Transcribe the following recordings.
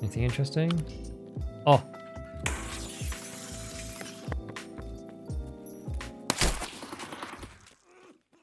Anything interesting? Oh.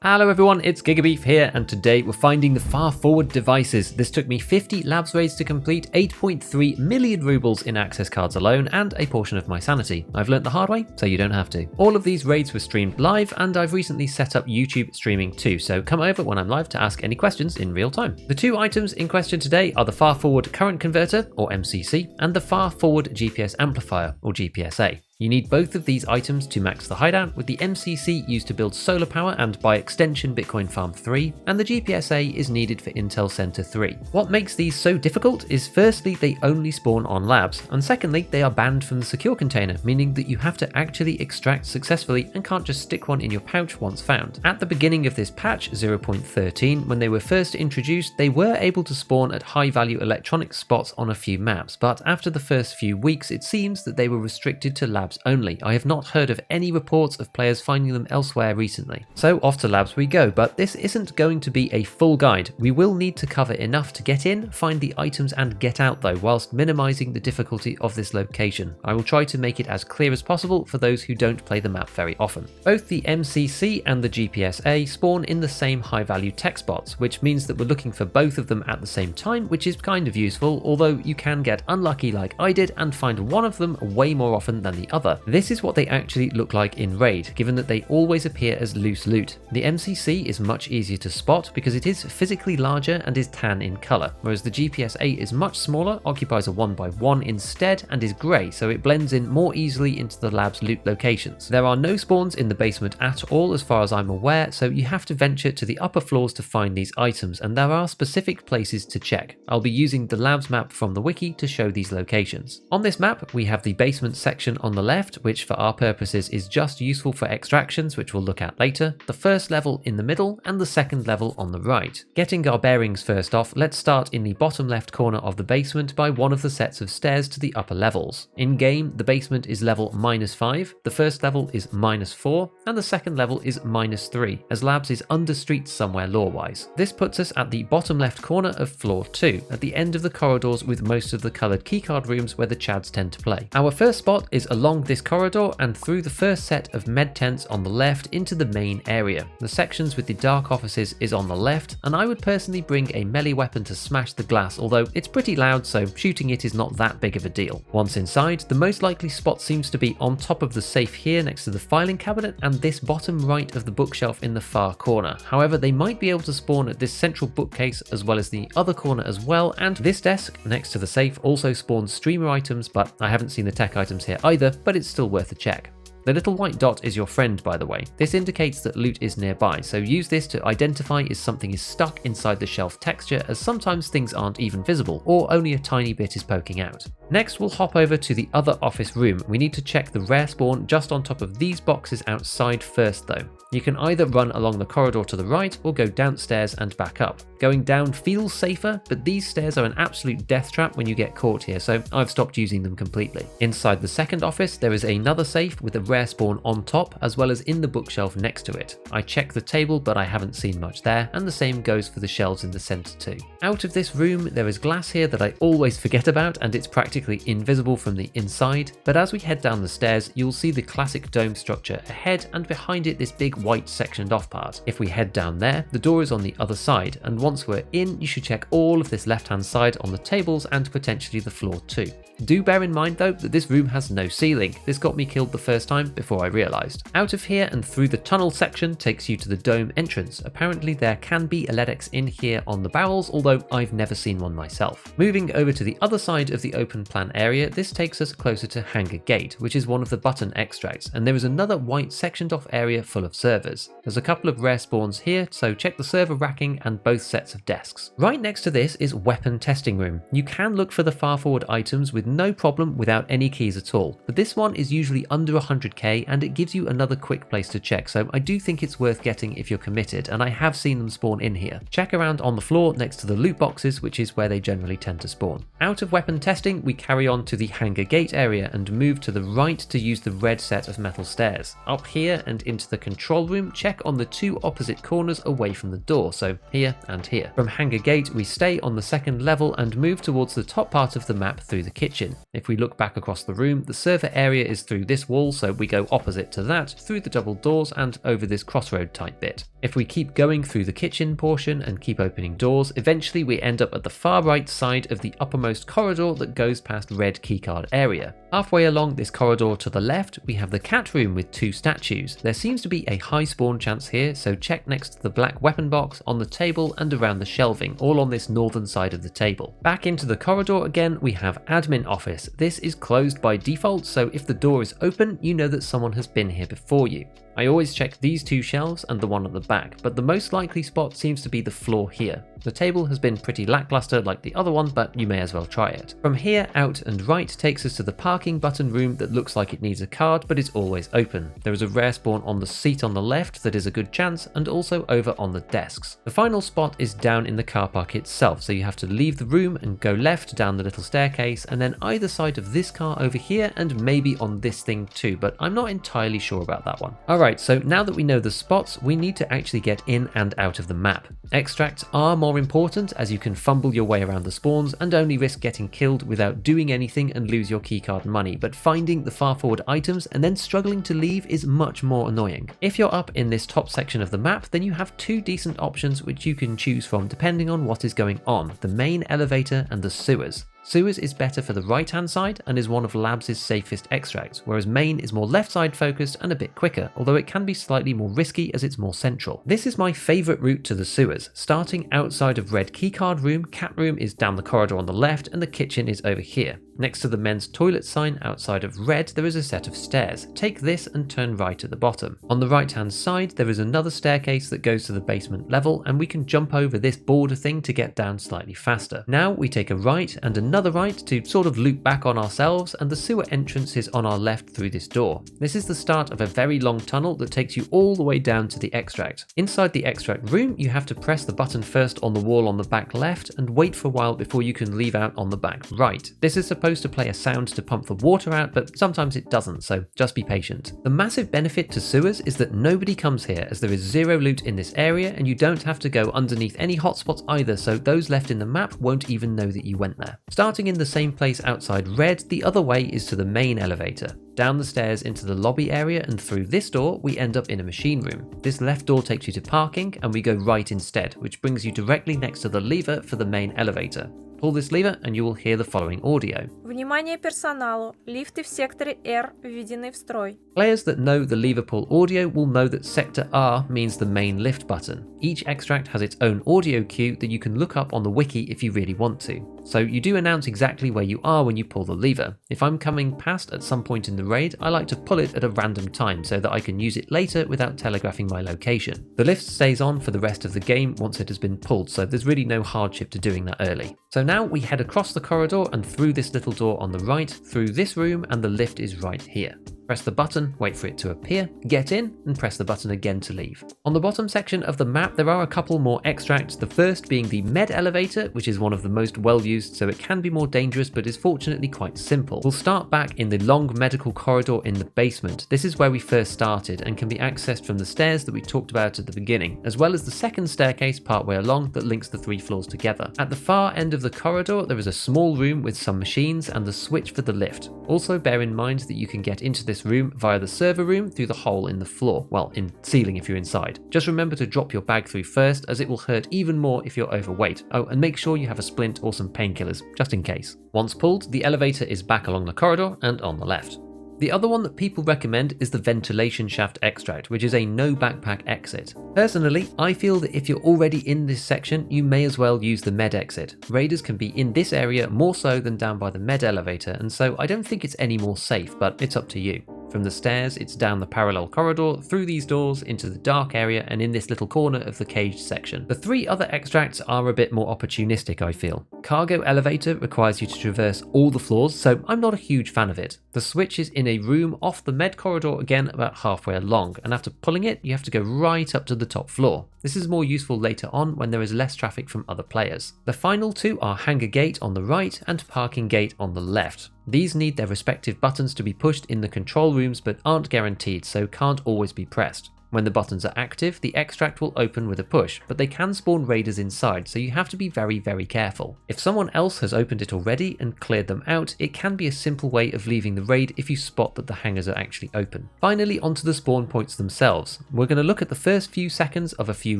Hello everyone, it's Gigabeef here, and today we're finding the far forward devices. This took me 50 labs raids to complete, 8.3 million rubles in access cards alone, and a portion of my sanity. I've learnt the hard way, so you don't have to. All of these raids were streamed live, and I've recently set up YouTube streaming too, so come over when I'm live to ask any questions in real time. The two items in question today are the far forward current converter, or MCC, and the far forward GPS amplifier, or GPSA. You need both of these items to max the hideout, with the MCC used to build solar power and by extension Bitcoin Farm 3, and the GPSA is needed for Intel Center 3. What makes these so difficult is firstly they only spawn on labs, and secondly they are banned from the secure container, meaning that you have to actually extract successfully and can't just stick one in your pouch once found. At the beginning of this patch 0.13, when they were first introduced, they were able to spawn at high value electronic spots on a few maps, but after the first few weeks it seems that they were restricted to labs only. I have not heard of any reports of players finding them elsewhere recently. So off to labs we go, but this isn't going to be a full guide. We will need to cover enough to get in, find the items and get out though, whilst minimizing the difficulty of this location. I will try to make it as clear as possible for those who don't play the map very often. Both the MCC and the GPSA spawn in the same high value tech spots, which means that we're looking for both of them at the same time, which is kind of useful, although you can get unlucky like I did and find one of them way more often than the other. This is what they actually look like in raid, given that they always appear as loose loot. The MCC is much easier to spot because it is physically larger and is tan in colour, whereas the GPSA is much smaller, occupies a 1x1 instead, and is grey, so it blends in more easily into the lab's loot locations. There are no spawns in the basement at all as far as I'm aware, so you have to venture to the upper floors to find these items, and there are specific places to check. I'll be using the labs map from the wiki to show these locations. On this map we have the basement section on the left, which for our purposes is just useful for extractions, which we'll look at later, the first level in the middle, and the second level on the right. Getting our bearings first off, let's start in the bottom left corner of the basement by one of the sets of stairs to the upper levels. In game, the basement is level -5, the first level is -4, and the second level is -3, as labs is under streets somewhere lore-wise. This puts us at the bottom left corner of floor 2, at the end of the corridors with most of the coloured keycard rooms where the chads tend to play. Our first spot is along this corridor and through the first set of med tents on the left into the main area. The sections with the dark offices is on the left, and I would personally bring a melee weapon to smash the glass, although it's pretty loud so shooting it is not that big of a deal. Once inside, the most likely spot seems to be on top of the safe here next to the filing cabinet and this bottom right of the bookshelf in the far corner. However, they might be able to spawn at this central bookcase as well as the other corner as well, and this desk next to the safe also spawns streamer items, but I haven't seen the tech items here either, but it's still worth a check. The little white dot is your friend, by the way. This indicates that loot is nearby, so use this to identify if something is stuck inside the shelf texture, as sometimes things aren't even visible, or only a tiny bit is poking out. Next, we'll hop over to the other office room. We need to check the rare spawn just on top of these boxes outside first though. You can either run along the corridor to the right or go downstairs and back up. Going down feels safer, but these stairs are an absolute death trap when you get caught here, so I've stopped using them completely. Inside the second office, there is another safe with a rare spawn on top, as well as in the bookshelf next to it. I checked the table, but I haven't seen much there, and the same goes for the shelves in the center too. Out of this room, there is glass here that I always forget about, and it's practically invisible from the inside, but as we head down the stairs, you'll see the classic dome structure ahead, and behind it this big white sectioned off part. If we head down there, the door is on the other side, and once we're in, you should check all of this left hand side on the tables and potentially the floor too. Do bear in mind though that this room has no ceiling. This got me killed the first time before I realised. Out of here and through the tunnel section takes you to the dome entrance. Apparently there can be LEDX in here on the barrels, although I've never seen one myself. Moving over to the other side of the open plan area, this takes us closer to Hangar Gate, which is one of the button extracts, and there is another white sectioned off area full of servers. There's a couple of rare spawns here, so check the server racking and both sets of desks. Right next to this is weapon testing room. You can look for the far forward items with no problem without any keys at all, but this one is usually under 100 200k, and it gives you another quick place to check, so I do think it's worth getting if you're committed, and I have seen them spawn in here. Check around on the floor next to the loot boxes, which is where they generally tend to spawn. Out of weapon testing, we carry on to the hangar gate area and move to the right to use the red set of metal stairs. Up here and into the control room, check on the two opposite corners away from the door, so here and here. From hangar gate, we stay on the second level and move towards the top part of the map through the kitchen. If we look back across the room, the server area is through this wall, so we go opposite to that, through the double doors and over this crossroad type bit. If we keep going through the kitchen portion and keep opening doors, eventually we end up at the far right side of the uppermost corridor that goes past red keycard area. Halfway along this corridor to the left, we have the cat room with two statues. There seems to be a high spawn chance here, so check next to the black weapon box, on the table and around the shelving, all on this northern side of the table. Back into the corridor again, we have admin office. This is closed by default, so if the door is open, you know that someone has been here before you. I always check these two shelves and the one at the back, but the most likely spot seems to be the floor here. The table has been pretty lackluster like the other one, but you may as well try it. From here, out and right takes us to the parking button room that looks like it needs a card, but is always open. There is a rare spawn on the seat on the left that is a good chance, and also over on the desks. The final spot is down in the car park itself, so you have to leave the room and go left down the little staircase, and then either side of this car over here, and maybe on this thing too, but I'm not entirely sure about that one. Alright, so now that we know the spots, we need to actually get in and out of the map. Extracts are more important, as you can fumble your way around the spawns and only risk getting killed without doing anything and lose your keycard money, but finding the far forward items and then struggling to leave is much more annoying. If you're up in this top section of the map, then you have two decent options which you can choose from depending on what is going on: the main elevator and the sewers. Sewers is better for the right hand side and is one of Labs' safest extracts, whereas main is more left side focused and a bit quicker, although it can be slightly more risky as it's more central. This is my favourite route to the sewers. Starting outside of red keycard room, cat room is down the corridor on the left and the kitchen is over here. Next to the men's toilet sign outside of red, there is a set of stairs. Take this and turn right at the bottom. On the right hand side, there is another staircase that goes to the basement level, and we can jump over this border thing to get down slightly faster. Now we take a right and another right to sort of loop back on ourselves, and the sewer entrance is on our left through this door. This is the start of a very long tunnel that takes you all the way down to the extract. Inside the extract room, you have to press the button first on the wall on the back left and wait for a while before you can leave out on the back right. This is supposed to play a sound to pump the water out, but sometimes it doesn't, so just be patient. The massive benefit to sewers is that nobody comes here, as there is zero loot in this area and you don't have to go underneath any hotspots either, so those left in the map won't even know that you went there. Starting in the same place outside red, the other way is to the main elevator. Down the stairs into the lobby area and through this door, we end up in a machine room. This left door takes you to parking and we go right instead, which brings you directly next to the lever for the main elevator. Pull this lever and you will hear the following audio. Внимание персоналу. Лифты в секторе R введены в строй. Players that know the lever pull audio will know that sector R means the main lift button. Each extract has its own audio cue that you can look up on the wiki if you really want to. So you do announce exactly where you are when you pull the lever. If I'm coming past at some point in the raid, I like to pull it at a random time so that I can use it later without telegraphing my location. The lift stays on for the rest of the game once it has been pulled, so there's really no hardship to doing that early. So now we head across the corridor and through this little door on the right, through this room, and the lift is right here. Press the button, wait for it to appear, get in, and press the button again to leave. On the bottom section of the map, there are a couple more extracts, the first being the med elevator, which is one of the most well used, so it can be more dangerous, but is fortunately quite simple. We'll start back in the long medical corridor in the basement. This is where we first started and can be accessed from the stairs that we talked about at the beginning, as well as the second staircase partway along that links the 3 floors together. At the far end of the corridor, there is a small room with some machines and the switch for the lift. Also bear in mind that you can get into this room via the server room through the hole in the floor, well, in ceiling if you're inside. Just remember to drop your bag through first, as it will hurt even more if you're overweight. Oh, and make sure you have a splint or some painkillers, just in case. Once pulled, the elevator is back along the corridor and on the left. The other one that people recommend is the ventilation shaft extract, which is a no backpack exit. Personally, I feel that if you're already in this section, you may as well use the med exit. Raiders can be in this area more so than down by the med elevator, and so I don't think it's any more safe, but it's up to you. From the stairs, it's down the parallel corridor, through these doors, into the dark area, and in this little corner of the caged section. The 3 other extracts are a bit more opportunistic, I feel. Cargo elevator requires you to traverse all the floors, so I'm not a huge fan of it. The switch is in a room off the med corridor, again about halfway along, and after pulling it, you have to go right up to the top floor. This is more useful later on when there is less traffic from other players. The final 2 are hangar gate on the right and parking gate on the left. These need their respective buttons to be pushed in the control rooms but aren't guaranteed, so can't always be pressed. When the buttons are active, the extract will open with a push, but they can spawn raiders inside, so you have to be very, very careful. If someone else has opened it already and cleared them out, it can be a simple way of leaving the raid if you spot that the hangars are actually open. Finally, onto the spawn points themselves. We're going to look at the first few seconds of a few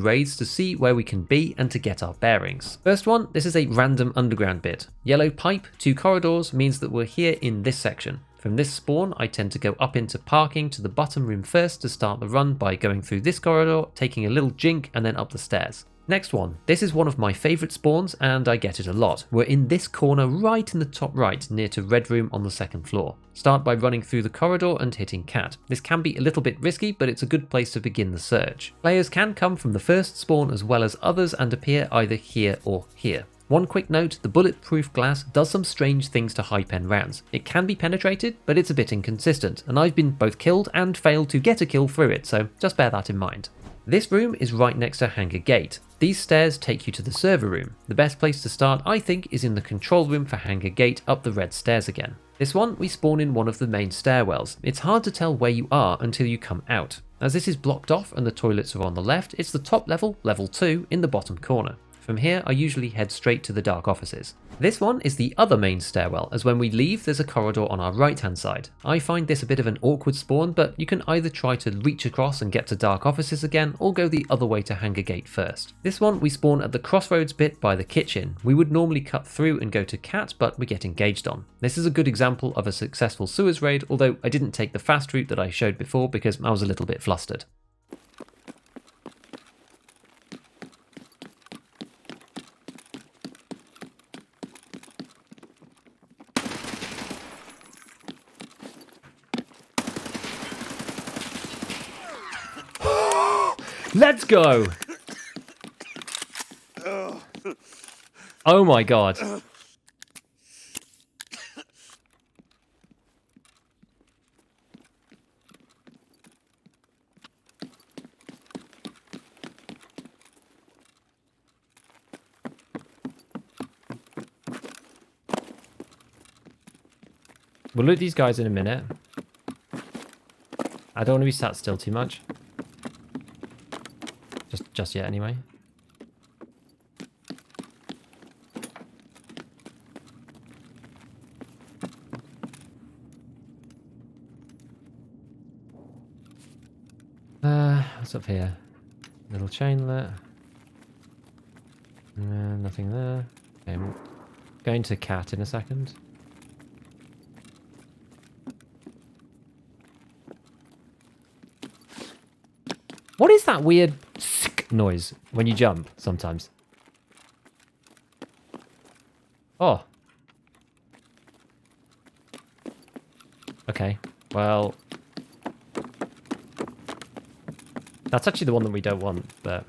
raids to see where we can be and to get our bearings. First one, this is a random underground bit. Yellow pipe, 2 corridors means that we're here in this section. From this spawn, I tend to go up into parking to the bottom room first to start the run by going through this corridor, taking a little jink, and then up the stairs. Next one. This is one of my favourite spawns, and I get it a lot. We're in this corner right in the top right, near to Red Room on the 2nd floor. Start by running through the corridor and hitting cat. This can be a little bit risky, but it's a good place to begin the search. Players can come from the first spawn as well as others and appear either here or here. One quick note, the bulletproof glass does some strange things to high-pen rounds. It can be penetrated, but it's a bit inconsistent, and I've been both killed and failed to get a kill through it, so just bear that in mind. This room is right next to hangar gate. These stairs take you to the server room. The best place to start, I think, is in the control room for hangar gate up the red stairs again. This one, we spawn in one of the main stairwells. It's hard to tell where you are until you come out. As this is blocked off and the toilets are on the left, it's the top level, level 2, in the bottom corner. From here, I usually head straight to the dark offices. This one is the other main stairwell, as when we leave there's a corridor on our right hand side. I find this a bit of an awkward spawn, but you can either try to reach across and get to dark offices again, or go the other way to hangar gate first. This one we spawn at the crossroads bit by the kitchen. We would normally cut through and go to cat, but we get engaged on. This is a good example of a successful sewers raid, although I didn't take the fast route that I showed before because I was a little bit flustered. Let's go! Oh my god. We'll loot these guys in a minute. I don't want to be sat still too much. Just yet, anyway. What's up here? Little chainlet. Nothing there. Okay, I'm going to cat in a second. What is that weird noise when you jump sometimes? Oh. Okay, well. That's actually the one that we don't want, but.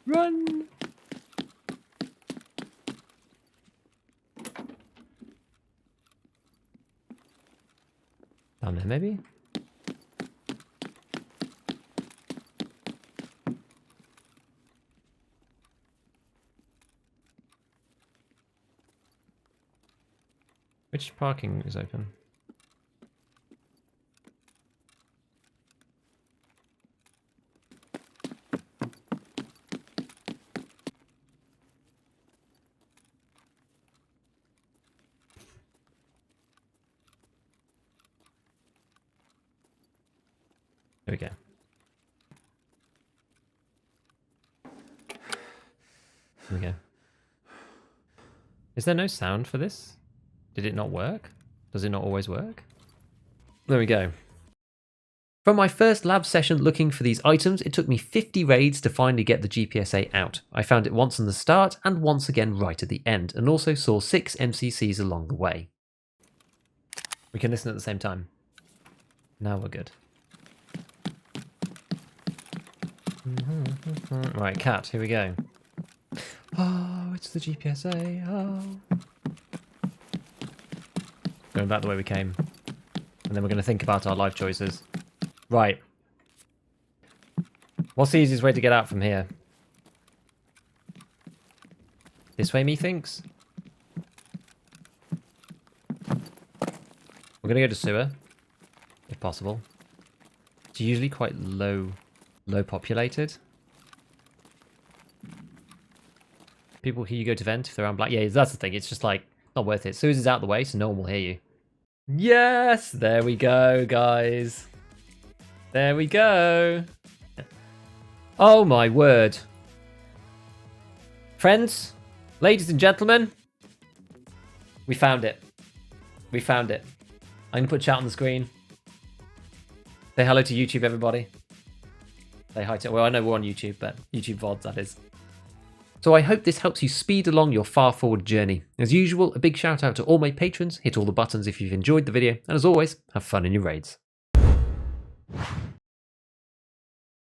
Run! Down there, maybe? Which parking is open? There we go. There we go. Is there no sound for this? Did it not work? Does it not always work? There we go. From my first lab session looking for these items, it took me 50 raids to finally get the GPSA out. I found it once on the start and once again right at the end, and also saw 6 MCCs along the way. We can listen at the same time. Now we're good. Right, cat, here we go. Oh, it's the GPSA. Oh. Going back the way we came. And then we're going to think about our life choices. Right. What's the easiest way to get out from here? This way, methinks? We're going to go to sewer, if possible. It's usually quite low populated. People hear you go to vent if they're on black. Yeah, that's the thing. It's just like, not worth it. Suze is out the way, so no one will hear you. Yes! There we go, guys. There we go. Oh my word. Friends, ladies and gentlemen, we found it. We found it. I'm going to put chat on the screen. Say hello to YouTube, everybody. Say hi to... Well, I know we're on YouTube, but YouTube VODs, that is. So I hope this helps you speed along your far forward journey. As usual, a big shout out to all my patrons. Hit all the buttons if you've enjoyed the video. And as always, have fun in your raids.